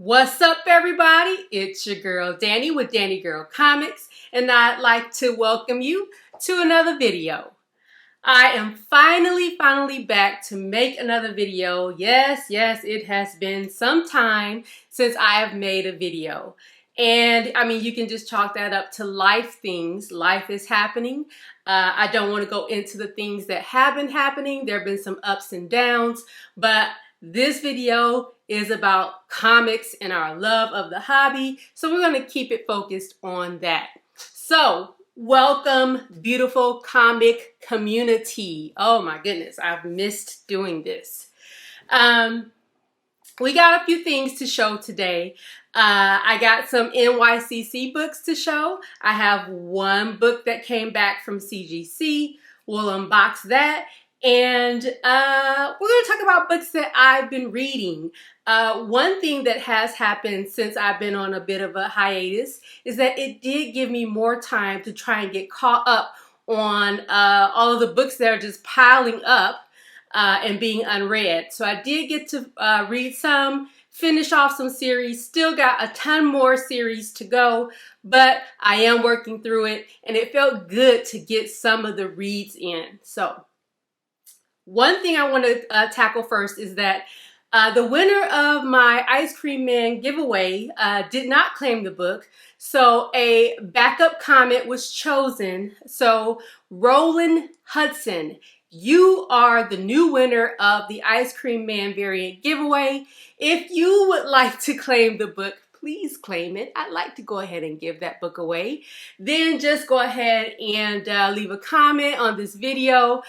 What's up, everybody? It's your girl Danny with Danny Girl Comics, and I'd like to welcome you to another video. I am finally back to make another video. Yes, it has been some time since I have made a video. And I mean, you can just chalk that up to life things. Life is happening. I don't want to go into the things that have been happening. There have been some ups and downs, but this video is about comics and our love of the hobby. So we're going to keep it focused on that. So welcome, beautiful comic community. Oh my goodness, I've missed doing this. We got a few things to show today. I got some NYCC books to show. I have one book that came back from CGC. We'll unbox that. And we're going to talk about books that I've been reading. One thing that has happened since I've been on a bit of a hiatus is that it did give me more time to try and get caught up on all of the books that are just piling up and being unread. So I did get to read some, finish off some series, still got a ton more series to go, but I am working through it, and it felt good to get some of the reads in. So one thing I want to tackle first is that the winner of my Ice Cream Man giveaway did not claim the book, so a backup comment was chosen. So Roland Hudson, you are the new winner of the Ice Cream Man variant giveaway. If you would like to claim the book, please claim it. I'd like to go ahead and give that book away. Then just go ahead and leave a comment on this video.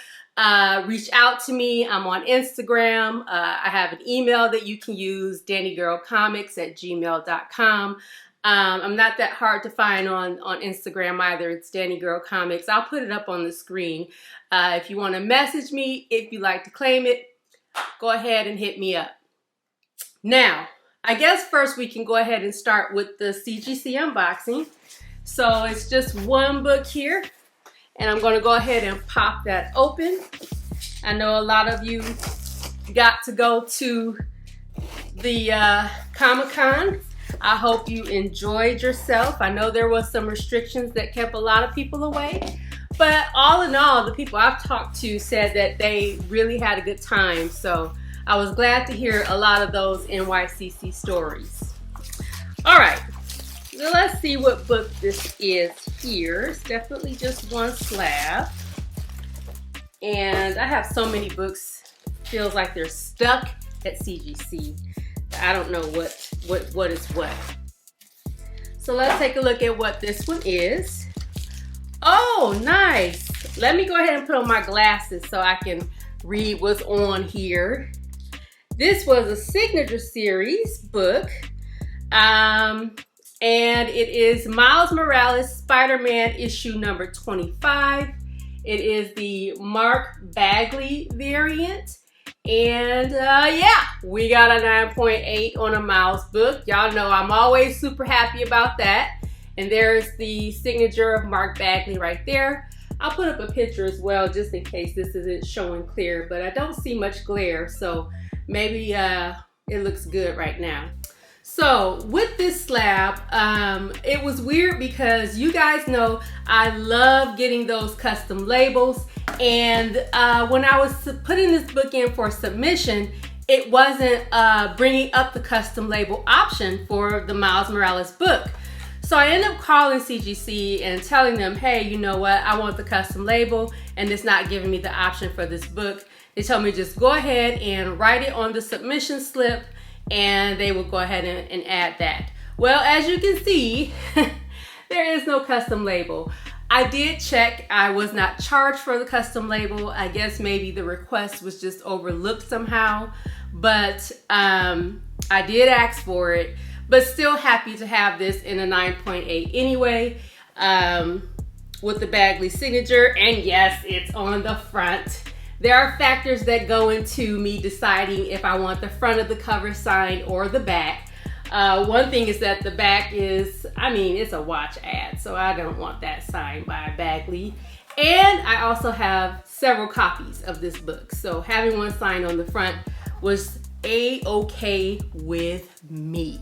Reach out to me. I'm on Instagram. I have an email that you can use, dannygirlcomics@gmail.com. I'm not that hard to find on Instagram either. It's Danny Girl Comics. I'll put it up on the screen. If you want to message me, if you like to claim it, go ahead and hit me up. Now, I guess first we can go ahead and start with the CGC unboxing. So it's just one book here, and I'm going to go ahead and pop that open. I know a lot of you got to go to the Comic-Con. I hope you enjoyed yourself. I know there was some restrictions that kept a lot of people away, but all in all, the people I've talked to said that they really had a good time. So I was glad to hear a lot of those NYCC stories. All right, so let's see what book this is here. It's definitely just one slab. And I have so many books, feels like they're stuck at CGC. I don't know what is what. So let's take a look at what this one is. Oh, nice. Let me go ahead and put on my glasses so I can read what's on here. This was a signature series book. And it is Miles Morales Spider-Man issue number 25. It is the Mark Bagley variant. And yeah, we got a 9.8 on a Miles book. Y'all know I'm always super happy about that. And there's the signature of Mark Bagley right there. I'll put up a picture as well just in case this isn't showing clear, but I don't see much glare, so maybe it looks good right now. So with this slab, it was weird because you guys know I love getting those custom labels. And when I was putting this book in for submission, it wasn't bringing up the custom label option for the Miles Morales book. So I ended up calling CGC and telling them, hey, you know what? I want the custom label, and it's not giving me the option for this book. They told me just go ahead and write it on the submission slip, and they will go ahead and add that. Well, as you can see, there is no custom label. I did check. I was not charged for the custom label. I guess maybe the request was just overlooked somehow, but I did ask for it, but still happy to have this in a 9.8 anyway, with the Bagley signature. And yes, it's on the front. There are factors that go into me deciding if I want the front of the cover signed or the back. One thing is that the back is, I mean, it's a watch ad, so I don't want that signed by Bagley. And I also have several copies of this book, so having one signed on the front was a-okay with me.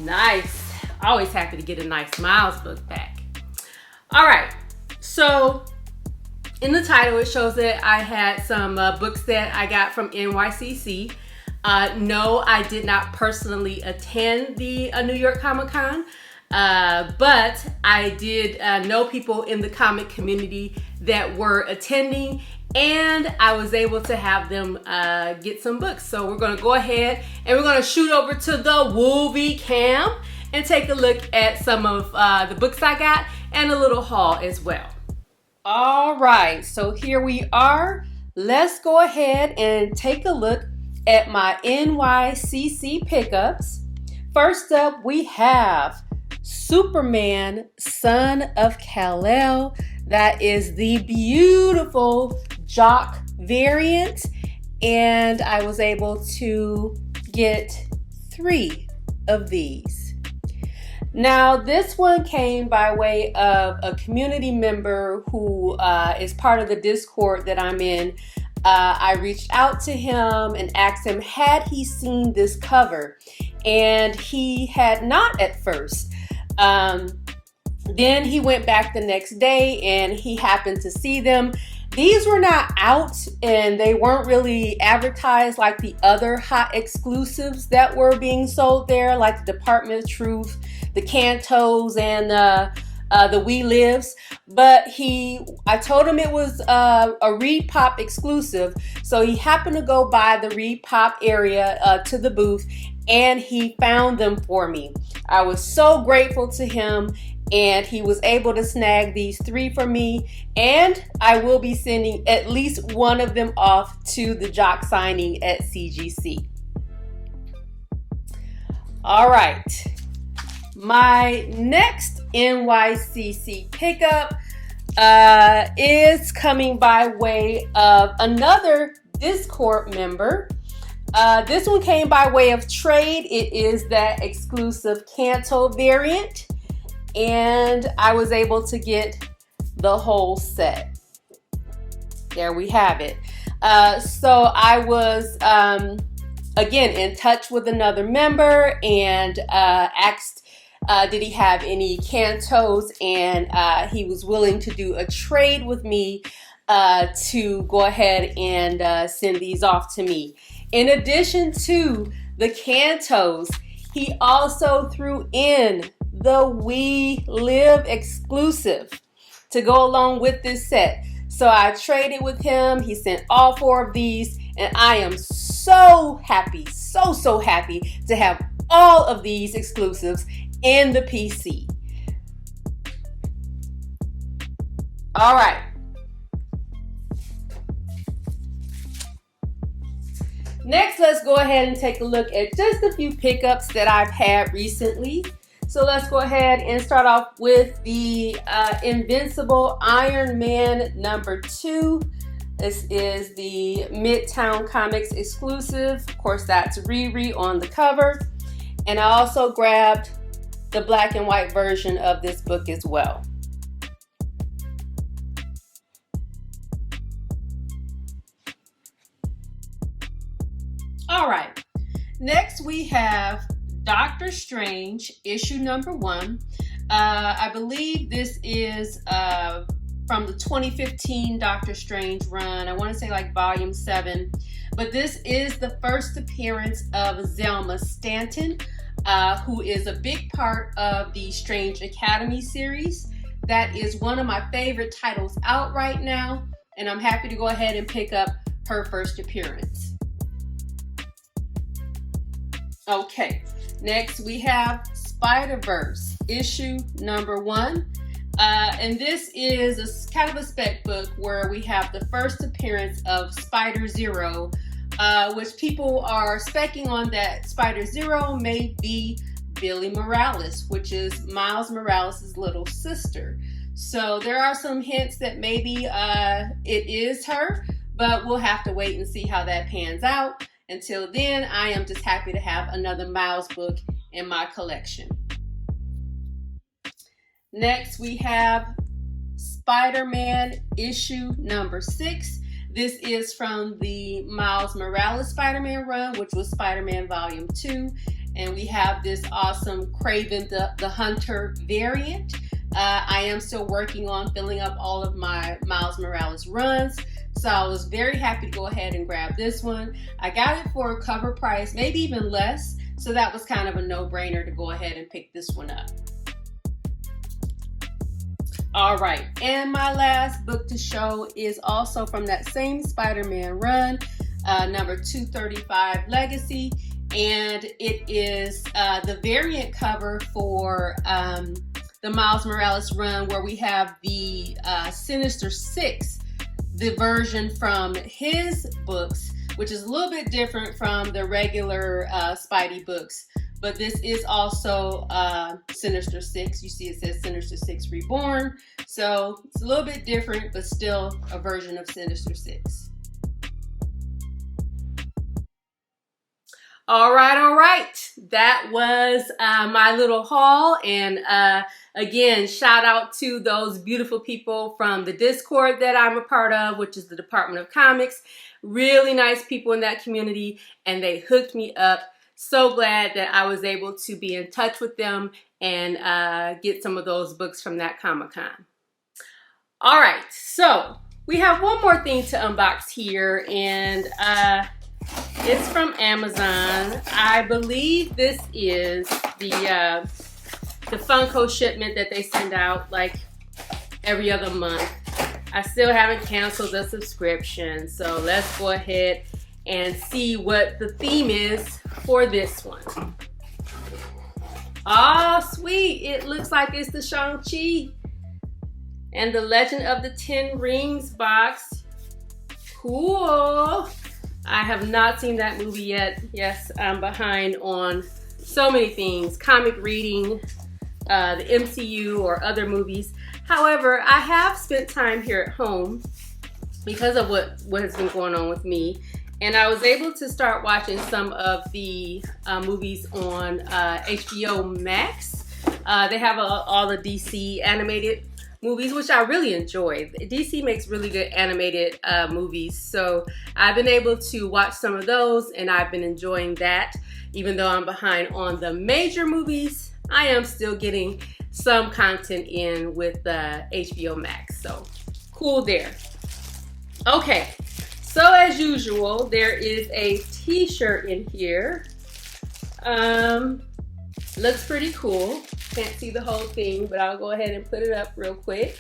Nice. Always happy to get a nice Miles book back. All right, so in the title it shows that I had some books that I got from NYCC. No, I did not personally attend the New York Comic Con, but I did know people in the comic community that were attending, and I was able to have them get some books. So we're gonna go ahead and we're gonna shoot over to the Wooby Cam and take a look at some of the books I got and a little haul as well. All right, so here we are. Let's go ahead and take a look at my NYCC pickups. First up, we have Superman, Son of KAL-EL. That is the beautiful Jock variant, and I was able to get 3 of these. Now, this one came by way of a community member who is part of the Discord that I'm in. I reached out to him and asked him, had he seen this cover? And he had not at first. Then he went back the next day and he happened to see them. These were not out and they weren't really advertised like the other hot exclusives that were being sold there, like the Department of Truth, the Cantos, and the We Lives. But I told him it was a Reed Pop exclusive, so he happened to go by the Reed Pop area to the booth, and he found them for me. I was so grateful to him, and he was able to snag these 3 for me, and I will be sending at least one of them off to the Jock signing at CGC. All right, my next NYCC pickup is coming by way of another Discord member. This one came by way of trade. It is that exclusive Canto variant, and I was able to get the whole set. There we have it. So I was again in touch with another member and asked did he have any Cantos, and he was willing to do a trade with me to go ahead and send these off to me. In addition to the Cantos, he also threw in the We Live exclusive to go along with this set. So I traded with him. He sent all 4 of these, and I am so happy, so happy to have all of these exclusives in the PC. All right. Next, let's go ahead and take a look at just a few pickups that I've had recently. So let's go ahead and start off with the Invincible Iron Man #2. This is the Midtown Comics exclusive. Of course, that's Riri on the cover. And I also grabbed the black and white version of this book as well. All right, next we have Doctor Strange, issue #1. I believe this is from the 2015 Doctor Strange run. I want to say like volume 7, but this is the first appearance of Zelma Stanton, who is a big part of the Strange Academy series. That is one of my favorite titles out right now, and I'm happy to go ahead and pick up her first appearance. Okay, next we have Spider-Verse, issue #1. And this is a kind of a spec book where we have the first appearance of Spider-Zero, which people are specking on that Spider-Zero may be Billy Morales, which is Miles Morales' little sister. So there are some hints that maybe it is her, but we'll have to wait and see how that pans out. Until then, I am just happy to have another Miles book in my collection. Next, we have Spider-Man issue #6. This is from the Miles Morales Spider-Man run, which was Spider-Man Volume 2. and we have this awesome Kraven the Hunter variant. I am still working on filling up all of my Miles Morales runs, so I was very happy to go ahead and grab this one. I got it for a cover price, maybe even less, so that was kind of a no-brainer to go ahead and pick this one up. All right, and my last book to show is also from that same Spider-Man run, number 235 Legacy, and it is the variant cover for the Miles Morales run, where we have the Sinister Six, the version from his books, which is a little bit different from the regular Spidey books. But this is also Sinister Six. You see it says Sinister Six Reborn. So it's a little bit different, but still a version of Sinister Six. All right. That was my little haul. And again, shout out to those beautiful people from the Discord that I'm a part of, which is the Department of Comics. Really nice people in that community, and they hooked me up. So glad that I was able to be in touch with them and get some of those books from that Comic-Con. All right, so we have one more thing to unbox here, and it's from Amazon. I believe this is the Funko shipment that they send out like every other month. I still haven't canceled the subscription, so let's go ahead and see what the theme is for this one. Oh, sweet. It looks like it's the Shang-Chi and the Legend of the Ten Rings box. Cool. I have not seen that movie yet. Yes, I'm behind on so many things, comic reading, the MCU or other movies. However, I have spent time here at home because of what has been going on with me. And I was able to start watching some of the movies on HBO Max. They have all the DC animated movies, which I really enjoy. DC makes really good animated movies. So I've been able to watch some of those, and I've been enjoying that. Even though I'm behind on the major movies, I am still getting some content in with HBO Max. So cool there. Okay. So as usual, there is a t-shirt in here. Looks pretty cool. Can't see the whole thing, but I'll go ahead and put it up real quick.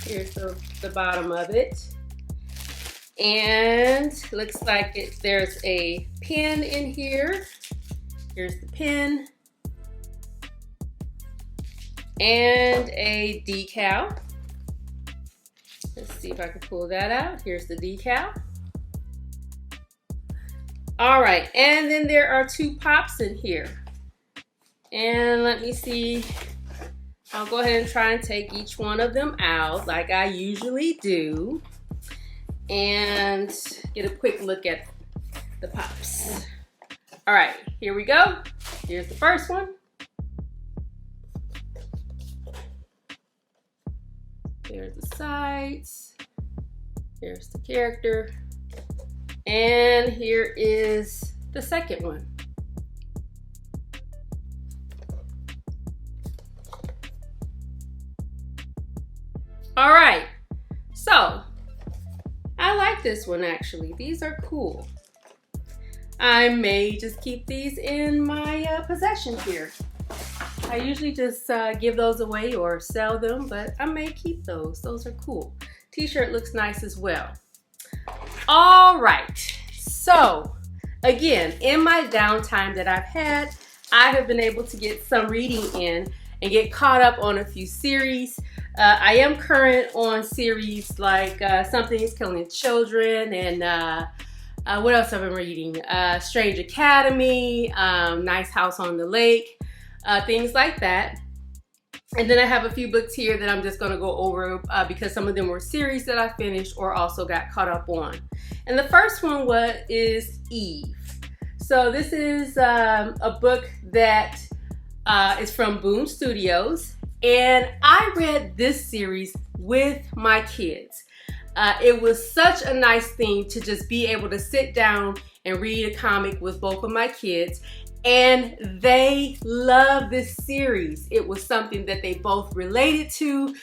Here's the bottom of it. And looks like there's a pin in here. Here's the pin. And a decal. Let's see if I can pull that out. Here's the decal. All right, and then there are two pops in here. And let me see. I'll go ahead and try and take each one of them out like I usually do. And get a quick look at the pops. All right, here we go. Here's the first one. There's the sides. Here's the character. And here is the second one. All right. So, I like this one actually. These are cool. I may just keep these in my possession here. I usually just give those away or sell them, but I may keep those. Those are cool. T-shirt looks nice as well. All right. So, again, in my downtime that I've had, I have been able to get some reading in and get caught up on a few series. I am current on series like Something is Killing Children and what else have I been reading? Strange Academy, Nice House on the Lake. Things like that. And then I have a few books here that I'm just going to go over because some of them were series that I finished or also got caught up on. And the first one is Eve. So this is a book that is from Boom Studios, and I read this series with my kids. It was such a nice thing to just be able to sit down and read a comic with both of my kids, and they love this series. It was something that they both related to.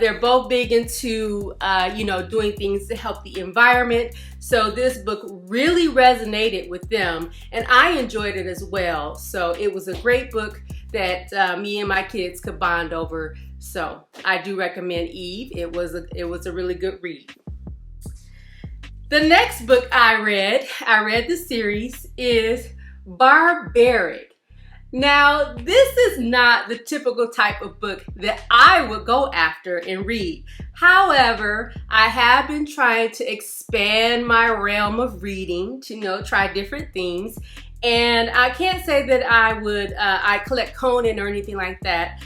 They're both big into, doing things to help the environment. So this book really resonated with them, and I enjoyed it as well. So it was a great book that me and my kids could bond over. So I do recommend Eve. It was a really good read. The next book I read the series, is BARBARIC. Now, this is not the typical type of book that I would go after and read. However, I have been trying to expand my realm of reading to, try different things. And I can't say that I collect Conan or anything like that.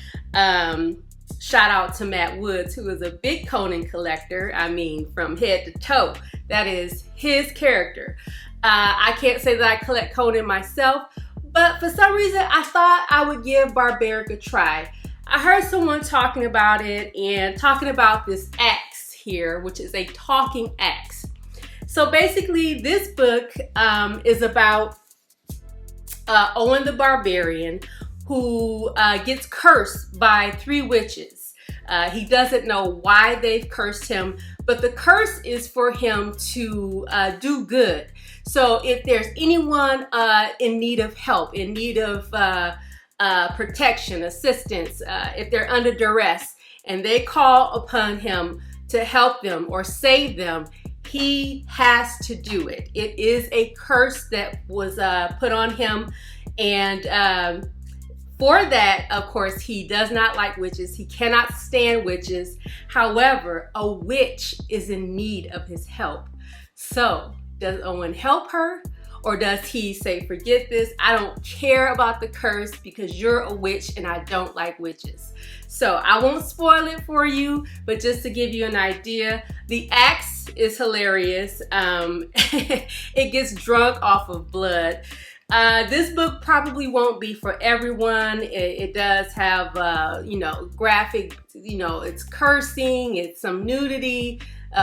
Shout out to Matt Woods, who is a big Conan collector. I mean, from head to toe. That is his character. I can't say that I collect Conan myself, but for some reason I thought I would give BARBARIC a try. I heard someone talking about it and talking about this axe here, which is a talking axe. So basically this book is about Owen the Barbarian, who gets cursed by 3 witches. He doesn't know why they've cursed him, but the curse is for him to do good. So if there's anyone in need of help, in need of protection, assistance, if they're under duress and they call upon him to help them or save them, he has to do it. It is a curse that was put on him, and for that, of course, he does not like witches. He cannot stand witches. However, a witch is in need of his help. So, does Owen help her? Or does he say, forget this, I don't care about the curse because you're a witch and I don't like witches. So I won't spoil it for you, but just to give you an idea, the axe is hilarious. It gets drunk off of blood. This book probably won't be for everyone. It does have, graphic, it's cursing, it's some nudity,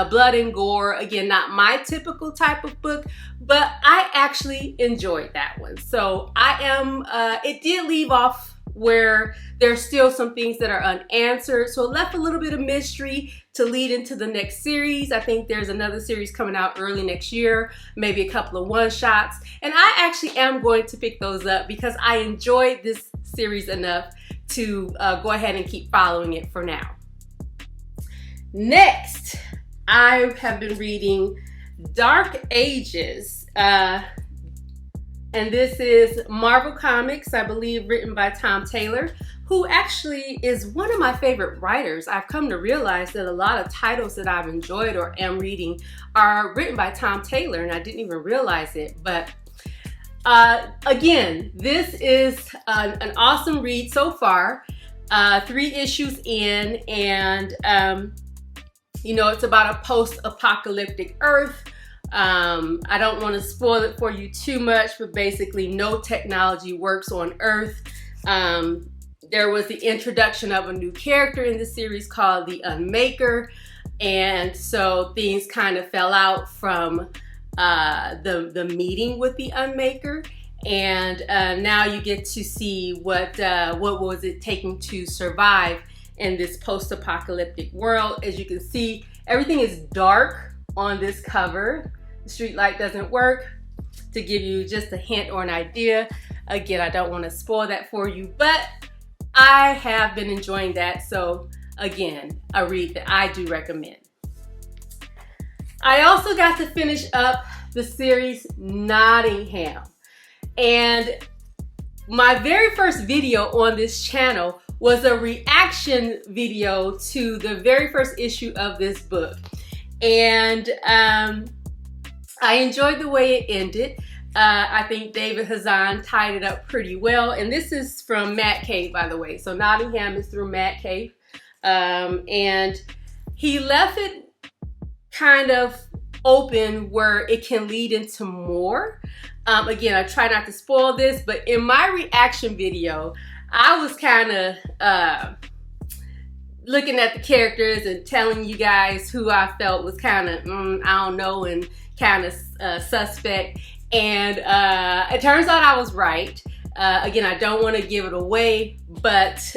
blood and gore. Again, not my typical type of book, but I actually enjoyed that one. So it did leave off where there's still some things that are unanswered. So it left a little bit of mystery to lead into the next series. I think there's another series coming out early next year, maybe a couple of one-shots. And I actually am going to pick those up because I enjoyed this series enough to go ahead and keep following it for now. Next, I have been reading Dark Ages. And this is Marvel Comics, I believe, written by Tom Taylor, who actually is one of my favorite writers. I've come to realize that a lot of titles that I've enjoyed or am reading are written by Tom Taylor, and I didn't even realize it. But again, this is an awesome read so far. 3 issues in, and it's about a post-apocalyptic Earth. I don't want to spoil it for you too much, but basically no technology works on Earth. There was the introduction of a new character in the series called the Unmaker, and so things kind of fell out from the meeting with the Unmaker, and now you get to see what was it taking to survive in this post-apocalyptic world. As you can see, everything is dark on this cover. The street light doesn't work. To give you just a hint or an idea, again, I don't want to spoil that for you, but I have been enjoying that. So again, a read that I do recommend. I also got to finish up the series Nottingham, and my very first video on this channel was a reaction video to the very first issue of this book. And I enjoyed the way it ended. I think David Hazan tied it up pretty well. And this is from Matt Cave, by the way. So Nottingham is through Matt Cave. And he left it kind of open where it can lead into more. Again, I try not to spoil this, but in my reaction video, I was kind of looking at the characters and telling you guys who I felt was kind of, I don't know, and kind of suspect. And it turns out I was right. Again, I don't want to give it away, but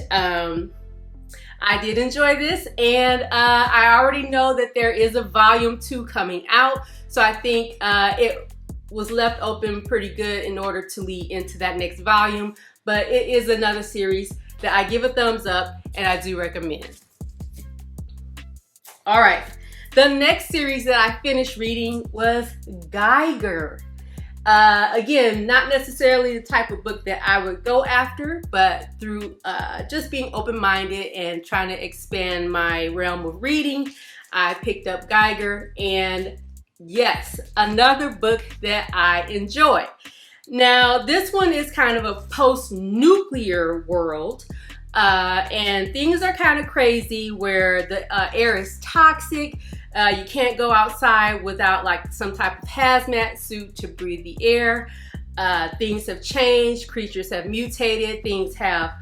I did enjoy this, and I already know that there is a volume 2 coming out, so I think it was left open pretty good in order to lead into that next volume. But it is another series that I give a thumbs up and I do recommend. All right, the next series that I finished reading was GEIGER. Again, not necessarily the type of book that I would go after, but through just being open-minded and trying to expand my realm of reading, I picked up GEIGER, and yes, another book that I enjoy. Now, this one is kind of a post-nuclear world, and things are kind of crazy where the air is toxic. You can't go outside without like some type of hazmat suit to breathe the air. Things have changed, creatures have mutated, things have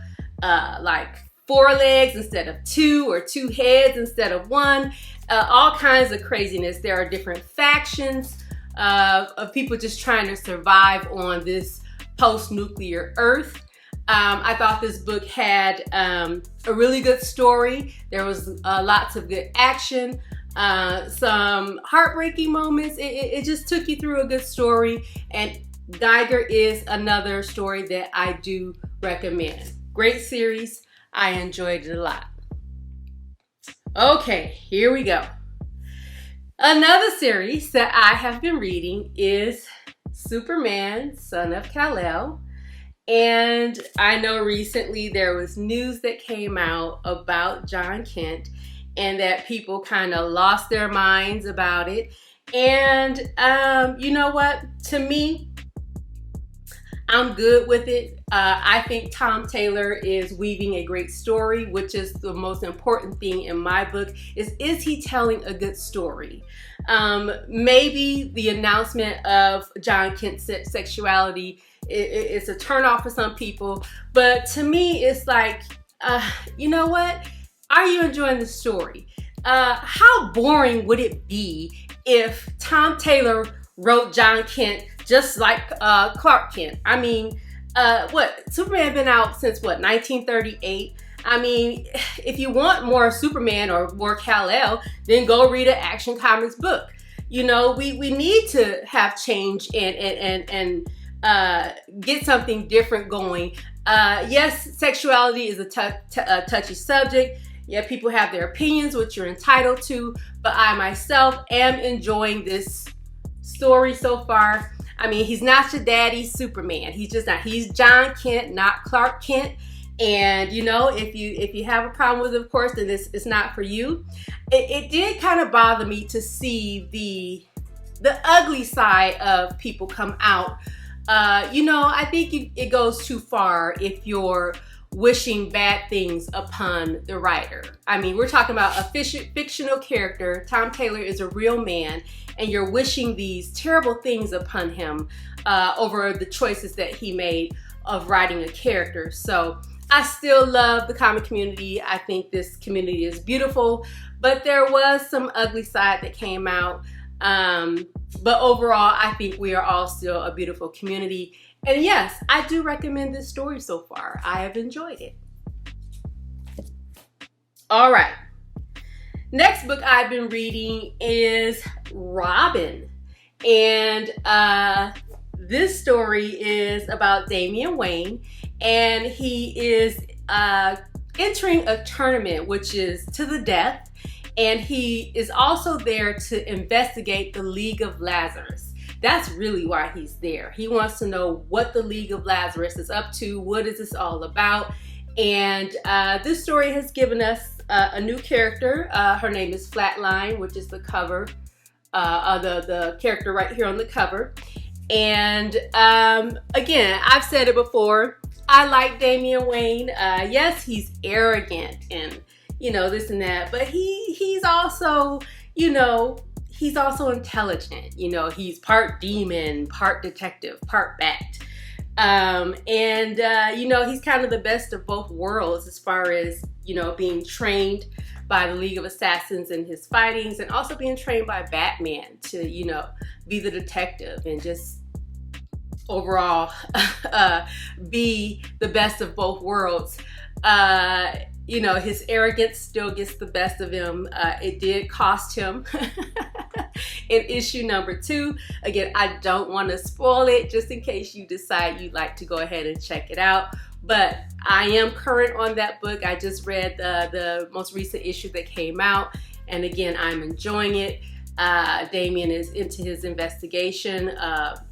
like 4 legs instead of 2, or 2 heads instead of 1. All kinds of craziness. There are different factions of people just trying to survive on this post-nuclear Earth. I thought this book had a really good story. There was lots of good action. Some heartbreaking moments. It just took you through a good story, and GEIGER is another story that I do recommend. Great series. I enjoyed it a lot. Okay, here we go. Another series that I have been reading is Superman, Son of Kal-El. And I know recently there was news that came out about John Kent, and that people kind of lost their minds about it. And you know what? To me, I'm good with it. I think Tom Taylor is weaving a great story, which is the most important thing in my book, is he telling a good story? Maybe the announcement of John Kent's sexuality is a turnoff for some people, but to me, it's like, you know what? Are you enjoying the story? How boring would it be if Tom Taylor wrote John Kent just like Clark Kent? I mean, Superman been out since what, 1938? I mean, if you want more Superman or more Kal-El, then go read an Action Comics book. You know, we need to have change and get something different going. Yes, sexuality is a touchy subject. Yeah, people have their opinions, which you're entitled to, but I myself am enjoying this story so far. I mean, he's not your daddy's Superman. He's just not. He's John Kent, not Clark Kent. And you know, if you have a problem with it, of course, then this is not for you. It did kind of bother me to see the ugly side of people come out. You know, I think it goes too far if you're wishing bad things upon the writer. I mean, we're talking about a fictional character. Tom Taylor is a real man, and you're wishing these terrible things upon him over the choices that he made of writing a character. So I still love the comic community. I think this community is beautiful, but there was some ugly side that came out. But overall, I think we are all still a beautiful community. And yes, I do recommend this story so far. I have enjoyed it. All right. Next book I've been reading is Robin. And this story is about Damian Wayne. And he is entering a tournament, which is to the death. And he is also there to investigate the League of Lazarus. That's really why he's there. He wants to know what the League of Lazarus is up to. What is this all about? And this story has given us a new character. Her name is Flatline, which is the cover, the character right here on the cover. And again, I've said it before. I like Damian Wayne. Yes, he's arrogant and, you know, this and that, but he's also, you know, he's also intelligent. You know, he's part demon, part detective, part bat. You know, he's kind of the best of both worlds as far as, you know, being trained by the League of Assassins in his fightings, and also being trained by Batman to, you know, be the detective and just overall be the best of both worlds. You know, his arrogance still gets the best of him. It did cost him in issue number 2. Again, I don't want to spoil it just in case you decide you'd like to go ahead and check it out. But I am current on that book. I just read the most recent issue that came out. And again, I'm enjoying it. Damien is into his investigation,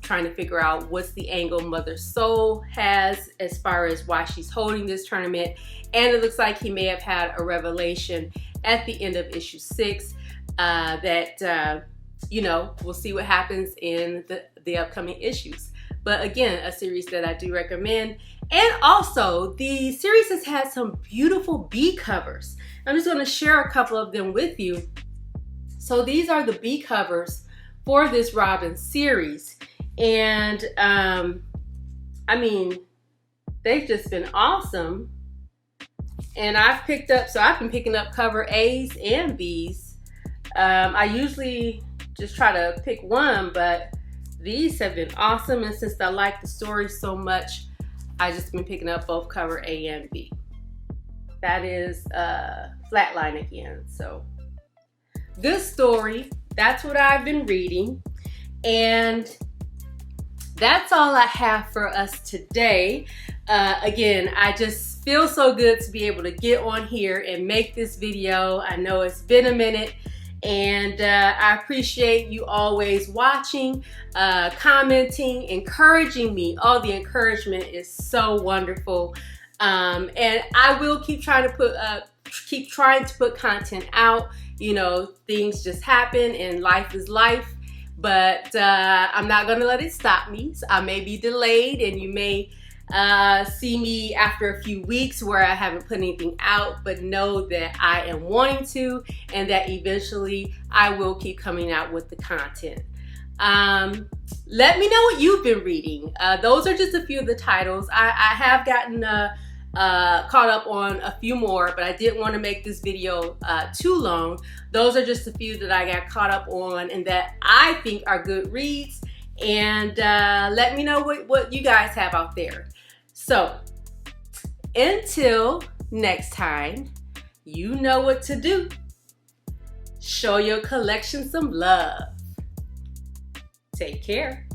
trying to figure out what's the angle Mother Soul has as far as why she's holding this tournament. And it looks like he may have had a revelation at the end of issue 6 that, you know, we'll see what happens in the upcoming issues. But again, a series that I do recommend. And also, the series has had some beautiful B covers. I'm just going to share a couple of them with you. So these are the B covers for this Robin series. And I mean, they've just been awesome. And I've been picking up cover A's and B's. I usually just try to pick one, but these have been awesome. And since I like the story so much, I just been picking up both cover A and B. That is Flatline again. So good story. That's what I've been reading. And that's all I have for us today. Again, I just feel so good to be able to get on here and make this video. I know it's been a minute, and I appreciate you always watching, commenting, encouraging me. All the encouragement is so wonderful. And I will keep trying to put content out. You know, things just happen and life is life. But I'm not going to let it stop me. So I may be delayed, and you may see me after a few weeks where I haven't put anything out, but know that I am wanting to, and that eventually I will keep coming out with the content. Let me know what you've been reading. Those are just a few of the titles. I have gotten caught up on a few more, but I didn't want to make this video too long. Those are just a few that I got caught up on and that I think are good reads. And let me know what you guys have out there. So until next time, you know what to do. Show your collection some love. Take care.